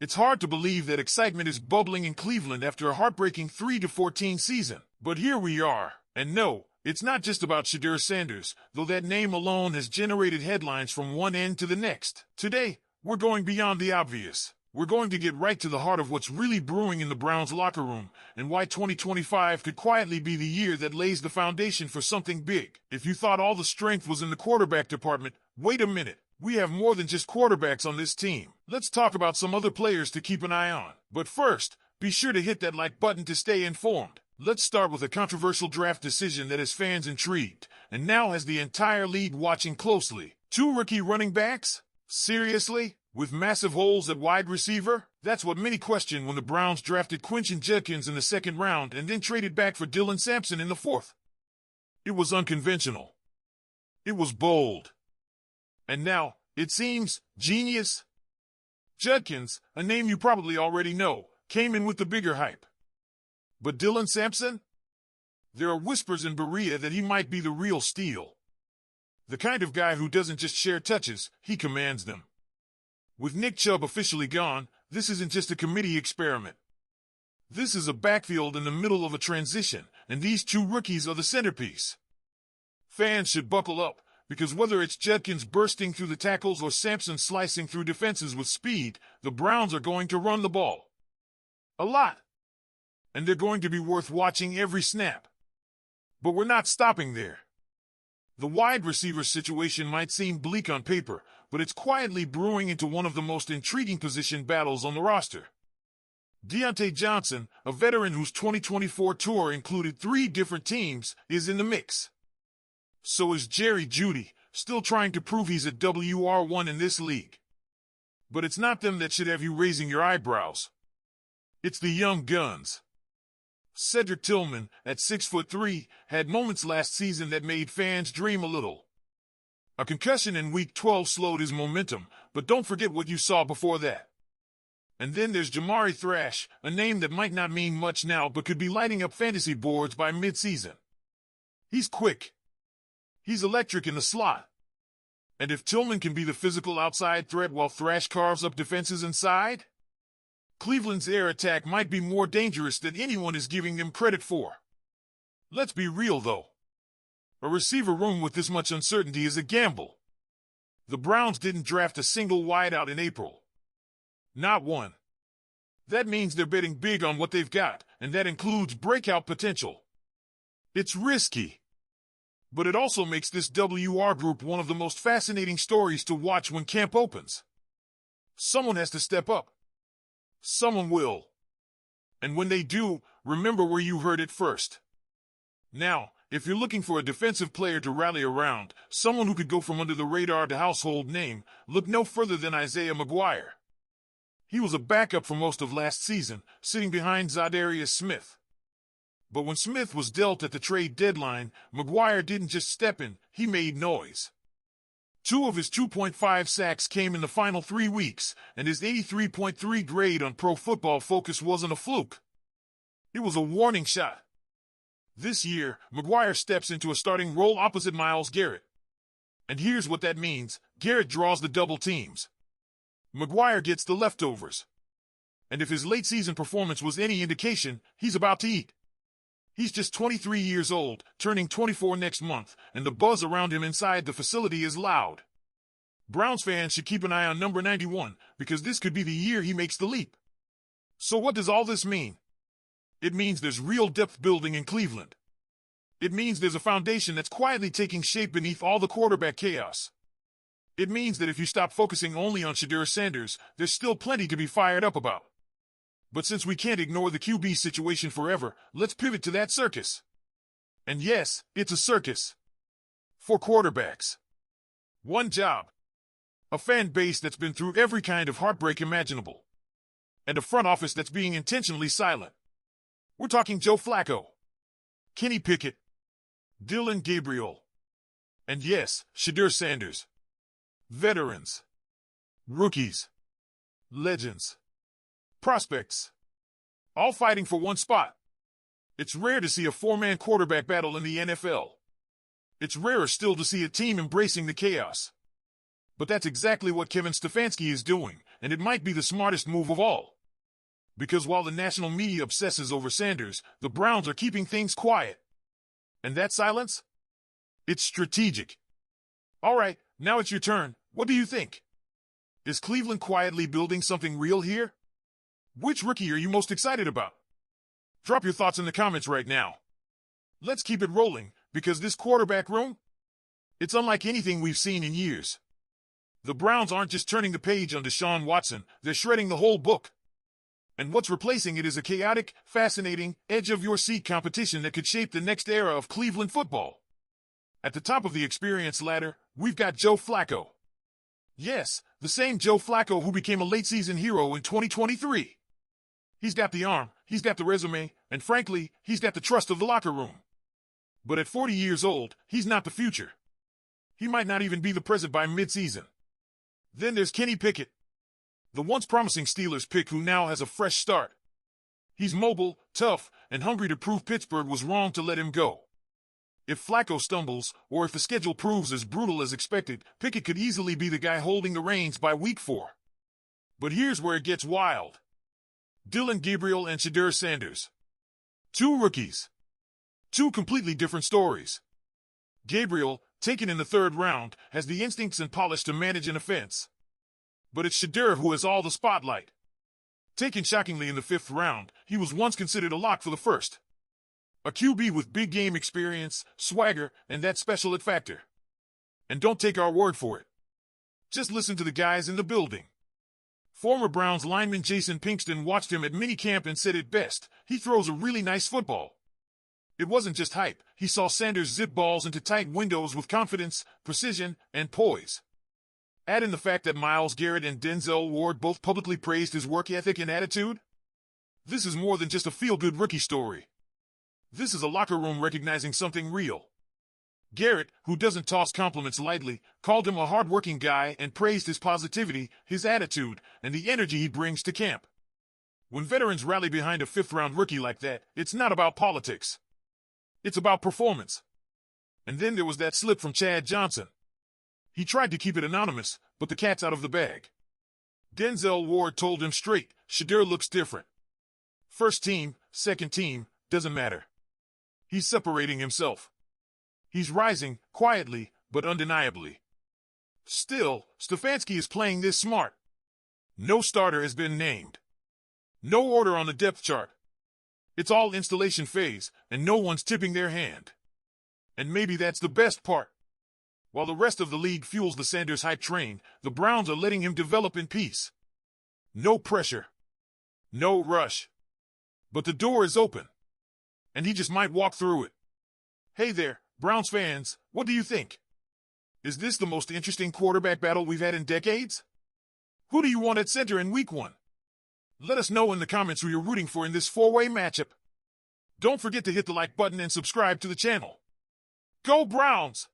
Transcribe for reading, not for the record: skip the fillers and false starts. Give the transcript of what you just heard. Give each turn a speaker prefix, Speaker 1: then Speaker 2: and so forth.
Speaker 1: It's hard to believe that excitement is bubbling in Cleveland after a heartbreaking 3-14 season. But here we are. And no, it's not just about Shedeur Sanders, though that name alone has generated headlines from one end to the next. Today, we're going beyond the obvious. We're going to get right to the heart of what's really brewing in the Browns locker room and why 2025 could quietly be the year that lays the foundation for something big. If you thought all the strength was in the quarterback department, wait a minute. We have more than just quarterbacks on this team. Let's talk about some other players to keep an eye on. But first, be sure to hit that like button to stay informed. Let's start with a controversial draft decision that has fans intrigued and now has the entire league watching closely. 2 rookie running backs? Seriously? With massive holes at wide receiver? That's what many questioned when the Browns drafted Quinton Judkins in the 2nd round and then traded back for Dylan Sampson in the 4th. It was unconventional. It was bold. And now, it seems, genius. Judkins, a name you probably already know, came in with the bigger hype. But Dylan Sampson? There are whispers in Berea that he might be the real steal. The kind of guy who doesn't just share touches, he commands them. With Nick Chubb officially gone, this isn't just a committee experiment. This is a backfield in the middle of a transition, and these 2 rookies are the centerpiece. Fans should buckle up, because whether it's Judkins bursting through the tackles or Sampson slicing through defenses with speed, the Browns are going to run the ball. A lot. And they're going to be worth watching every snap. But we're not stopping there. The wide receiver situation might seem bleak on paper, but it's quietly brewing into one of the most intriguing position battles on the roster. Deontay Johnson, a veteran whose 2024 tour included 3 different teams, is in the mix. So is Jerry Jeudy, still trying to prove he's a WR1 in this league. But it's not them that should have you raising your eyebrows. It's the young guns. Cedric Tillman, at 6'3", had moments last season that made fans dream a little. A concussion in Week 12 slowed his momentum, but don't forget what you saw before that. And then there's Jamari Thrash, a name that might not mean much now but could be lighting up fantasy boards by mid-season. He's quick. He's electric in the slot. And if Tillman can be the physical outside threat while Thrash carves up defenses inside, Cleveland's air attack might be more dangerous than anyone is giving them credit for. Let's be real, though. A receiver room with this much uncertainty is a gamble. The Browns didn't draft a single wideout in April. Not one. That means they're betting big on what they've got, and that includes breakout potential. It's risky. But it also makes this WR group one of the most fascinating stories to watch when camp opens. Someone has to step up. Someone will. And when they do, remember where you heard it first. Now, if you're looking for a defensive player to rally around, someone who could go from under the radar to household name, look no further than Isaiah McGuire. He was a backup for most of last season, sitting behind Zadarius Smith. But when Smith was dealt at the trade deadline, McGuire didn't just step in, he made noise. 2 of his 2.5 sacks came in the final 3 weeks, and his 83.3 grade on Pro Football Focus wasn't a fluke. It was a warning shot. This year, McGuire steps into a starting role opposite Myles Garrett. And here's what that means: Garrett draws the double teams. McGuire gets the leftovers. And if his late-season performance was any indication, he's about to eat. He's just 23 years old, turning 24 next month, and the buzz around him inside the facility is loud. Browns fans should keep an eye on number 91, because this could be the year he makes the leap. So what does all this mean? It means there's real depth building in Cleveland. It means there's a foundation that's quietly taking shape beneath all the quarterback chaos. It means that if you stop focusing only on Shedeur Sanders, there's still plenty to be fired up about. But since we can't ignore the QB situation forever, let's pivot to that circus. And yes, it's a circus. For quarterbacks. One job. A fan base that's been through every kind of heartbreak imaginable. And a front office that's being intentionally silent. We're talking Joe Flacco, Kenny Pickett, Dylan Gabriel, and yes, Shedeur Sanders. Veterans. Rookies. Legends. Prospects. All fighting for one spot. It's rare to see a 4-man quarterback battle in the NFL. It's rarer still to see a team embracing the chaos. But that's exactly what Kevin Stefanski is doing, and it might be the smartest move of all. Because while the national media obsesses over Sanders, the Browns are keeping things quiet. And that silence? It's strategic. All right, now it's your turn. What do you think? Is Cleveland quietly building something real here? Which rookie are you most excited about? Drop your thoughts in the comments right now. Let's keep it rolling, because this quarterback room? It's unlike anything we've seen in years. The Browns aren't just turning the page on Deshaun Watson, they're shredding the whole book. And what's replacing it is a chaotic, fascinating, edge-of-your-seat competition that could shape the next era of Cleveland football. At the top of the experience ladder, we've got Joe Flacco. Yes, the same Joe Flacco who became a late-season hero in 2023. He's got the arm, he's got the resume, and frankly, he's got the trust of the locker room. But at 40 years old, he's not the future. He might not even be the present by mid-season. Then there's Kenny Pickett, the once promising Steelers pick who now has a fresh start. He's mobile, tough, and hungry to prove Pittsburgh was wrong to let him go. If Flacco stumbles, or if the schedule proves as brutal as expected, Pickett could easily be the guy holding the reins by week 4. But here's where it gets wild. Dillon Gabriel and Shedeur Sanders. 2 rookies. 2 completely different stories. Gabriel, taken in the 3rd round, has the instincts and polish to manage an offense. But it's Shedeur who has all the spotlight. Taken shockingly in the 5th round, he was once considered a lock for the 1st. A QB with big game experience, swagger, and that special it factor. And don't take our word for it. Just listen to the guys in the building. Former Browns lineman Jason Pinkston watched him at minicamp and said it best, he throws a really nice football. It wasn't just hype, he saw Sanders zip balls into tight windows with confidence, precision, and poise. Add in the fact that Myles Garrett and Denzel Ward both publicly praised his work ethic and attitude. This is more than just a feel-good rookie story. This is a locker room recognizing something real. Garrett, who doesn't toss compliments lightly, called him a hard-working guy and praised his positivity, his attitude, and the energy he brings to camp. When veterans rally behind a 5th-round rookie like that, it's not about politics. It's about performance. And then there was that slip from Chad Johnson. He tried to keep it anonymous, but the cat's out of the bag. Denzel Ward told him straight, Shedeur looks different. 1st team, 2nd team, doesn't matter. He's separating himself. He's rising, quietly, but undeniably. Still, Stefanski is playing this smart. No starter has been named. No order on the depth chart. It's all installation phase, and no one's tipping their hand. And maybe that's the best part. While the rest of the league fuels the Sanders hype train, the Browns are letting him develop in peace. No pressure. No rush. But the door is open. And he just might walk through it. Hey there, Browns fans, what do you think? Is this the most interesting quarterback battle we've had in decades? Who do you want at center in week 1? Let us know in the comments who you're rooting for in this 4-way matchup. Don't forget to hit the like button and subscribe to the channel. Go Browns!